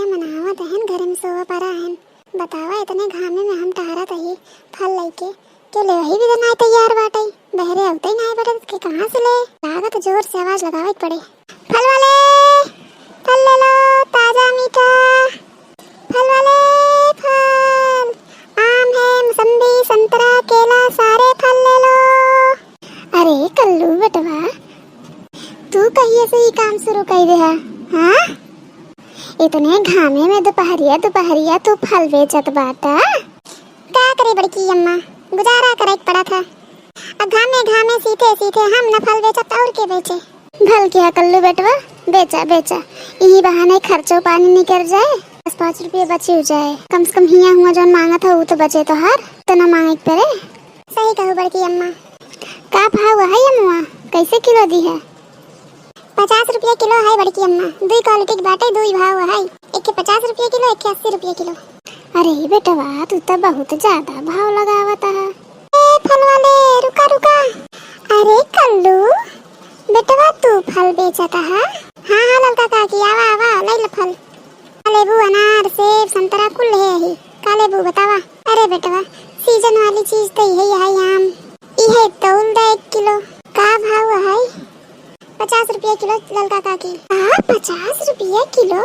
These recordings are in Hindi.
मनावत हन घर में सोवा परा हन। बतावा इतने घामे में हम टहरत ही फल लेके के ले वही भी नहीं तैयार बाटे। बहरे अवते नहीं बाटे के कहां से ले लागत जोर से आवाज लगावे पड़े। फल वाले फल ले लो ताजा मीठा। फल वाले फल आम है मौसम्बी संतरा केला सारे फल ले लो। अरे कल्लू बेटवा तू कहिए से ही काम शुरू कर दे है? हाँ इतने घामे में दोपहरिया तू फल बेचत बाटा। क्या करे बड़की अम्मा गुजारा करे पड़ा था। अब घामे सीधे हम न फल बेचत और के बेचे। भल क्या कल्लू बेटवा बेचा यही बहाने खर्चो पानी निकल जाए 5 रुपये बचे हो जाए। कम से कम हिया हुआ जो मांगा था वो तो बचे तो हर तो न मांगे पड़े। सही कहो बड़की अम्मा। का भाव है अम्मा कैसे किलो दी है? 50 रुपये किलो है बड़की अम्मा। दो क्वालिटी के बाटे दो भाव है। एक के 50 रुपये किलो एक के 80 रुपये किलो। अरे बेटवा तू तो बहुत ज्यादा भाव लगावता है। फल वाले रुका। अरे कल्लू बेटवा तू फल बेचता है? हाँ लड़का काकी आवा ले लो फल। लेबू अनार सेब संतरा कुल है ही। का लेबू बतावा? अरे बेटवा सीजन वाली चीज तो यही है आम। यह तौल दे 1 किलो। का भाव है? 50 रुपये किलो ललका काकी। 50 रुपये किलो?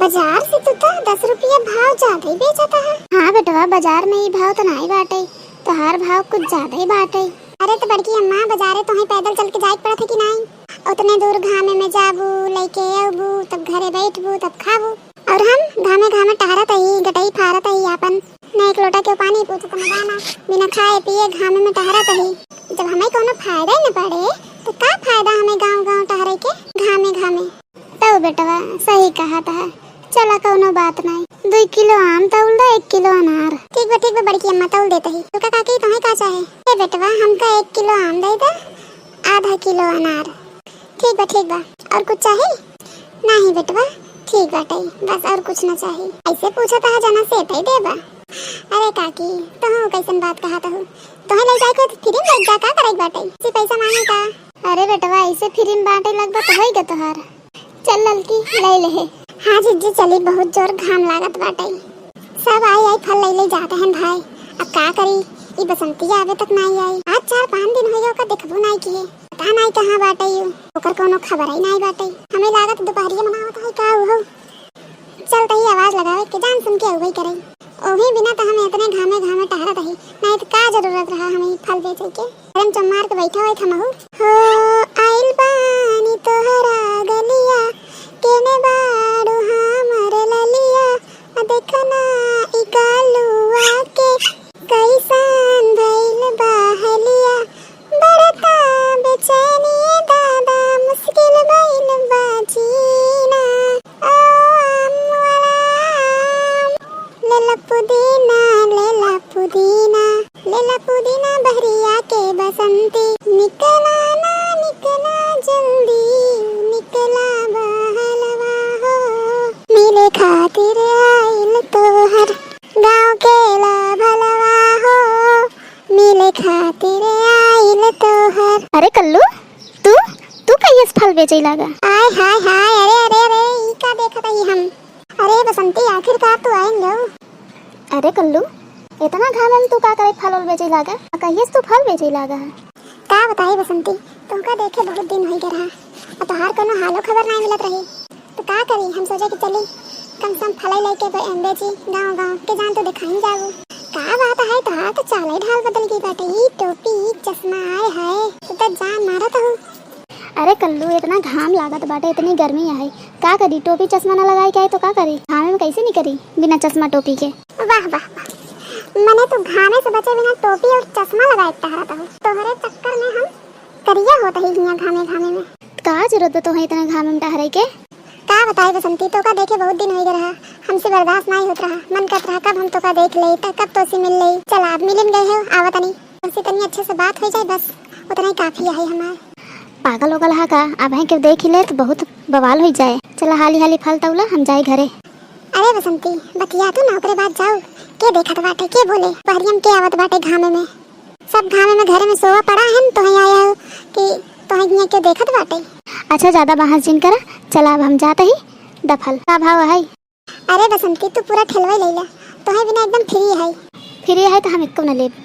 बाजार से तो 10 रुपये भाव ज्यादा ही बेचता है। हाँ बेटवा बाजार में ही भाव तो नहीं बाटे तो हर भाव कुछ ज्यादा ही बाटे। अरे तो बड़की अम्मा बाजारे तो ही पैदल चल के जाए पड़ा था कि नहीं? उतने दूर घामे में जाबू लेके आबू तब घरे बैठबू तब खाबू और हम घामे टहरत ही गटई फारत ही अपन न एक लोटा के पानी पूछत मदाना बिना खाए पिए घामे में टहरत ही। जब हमें कोनो फायदा ही न पड़े तो का फायदा हमें गांव टहरे के घामे। तो बेटवा सही कहा था। चला कोनो बात नहीं 2 किलो आम तौल दे 1 किलो अनार। ठीक बा बड़की अम्मा तौल देते ही। तो काकी तुम्हें का चाहे? ए बेटवा हमका 1 किलो आम दे दे आधा किलो अनार। ठीक बा और कुछ चाहिए? नहीं बेटवा ठीक बाटे बस और कुछ न चाहिए। ऐसे पूछा था जना से ही देबा। अरे काकी तो हूँ कैसन बात कहा था तो ले जाए के फ्री में लग जा का करे बाटे सी पैसा मांगे का? अरे बेटवा ऐसे फ्री में बाटे लगबा तो होई ग तोहार। चल ललकी ले ले। हाँ जीजी चली बहुत जोर घाम लागत बाटे। सब आई फल ले जाते हैं भाई। अब का करी ई बसंती आवे तक नहीं आई। आज 4-5 दिन हो गए का देखबो नहीं किए। पता नहीं कहां बाटे यू ओकर कोनो खबर ही नहीं बाटे। हमें लागत दोपहरिया मनावत है का हो। चलते ही आवाज लगावे के जान सुन के वही करे। ओही बिना तो हम इतने घामे टहरत ही नहीं तो का जरूरत रहा हमें फल बेचे के। हम चमार के बैठा होय थमहु हो आइल बानी तोहरा गलिया केने बाड़ू हमर ललिया देखना ई कालुआ के कैसन भइल बहलिया बड़ता बेचैनी दादा मुश्किल भइल बाजीना। ओ आम वाला लेला पुदीना बहरिया के बसंती निकला जल्दी निकला बहलवा हो मिले खातिर आइल तोहर गाँव के भलवा हो मिले खातिर आइल तोहर। अरे कल्लू तू कहिए फल बेचे लागा? हाय अरे ई का देखत ही हम। अरे बसंती आखिरकार तू आएंगे। अरे कल्लू इतना घामे में तू का करे फल बेचे लागा? कहिए तू फल बेचे लागा? का बताई बसंती तुमका देखे बहुत दिन हो गए रहा और तोहार कोनो हालो खबर नहीं मिलत रही तो का करी। हम सोचे कि चली कम से कम फल लेके बेची गाँव के जान तो दिखाई जाबू। का बात है तोहार तो चाले ढाल बदल गई बाटे। ई टोपी चश्मा आए है तो जान मारत हो। अरे कल्लू इतना घाम लागत बाटे इतनी गर्मी है का करी टोपी चश्मा न लगाई के तो का करी घामे में कैसे नहीं करी बिना चश्मा टोपी के? वाह मैंने तो घामे से बचे बिना टोपी और चश्मा लगाए टहरता हूँ। तोहरे चक्कर में हम करिया होता ही हिया घामे में। का जरूरत तो है इतना घामे में टहरे के? का बताई बसंती तो का देखे बहुत दिन हो गए रहा हमसे बर्दाश्त नहीं होत रहा। मन करत रहा कब हम तो का देख ले कब तो से मिल ले। चल आप मिलन गए हो आवत नहीं हमसे तनी अच्छे से बात हो जाए बस उतना ही काफी है हमार। पागल होगल हा का अब है के देख ले तो बहुत बवाल हो जाए। चला हाली फल तौला हम जाए घरे। अरे बसंती बतिया तू ना ओकरे बाद जाओ के देखत बाटे के बोले बहरियम के आवत बाटे घामे में। सब घामे में घरे में सोवा पड़ा है तो ही आया हो कि तो ही के देखत बाटे। अच्छा ज्यादा बहस जिन करा। चला अब हम जाते ही दफल का भाव है। अरे बसंती तू पूरा ठेलवा ले ला, तो है बिना एकदम फ्री है। फिर ये है तो हम इसको न लेब।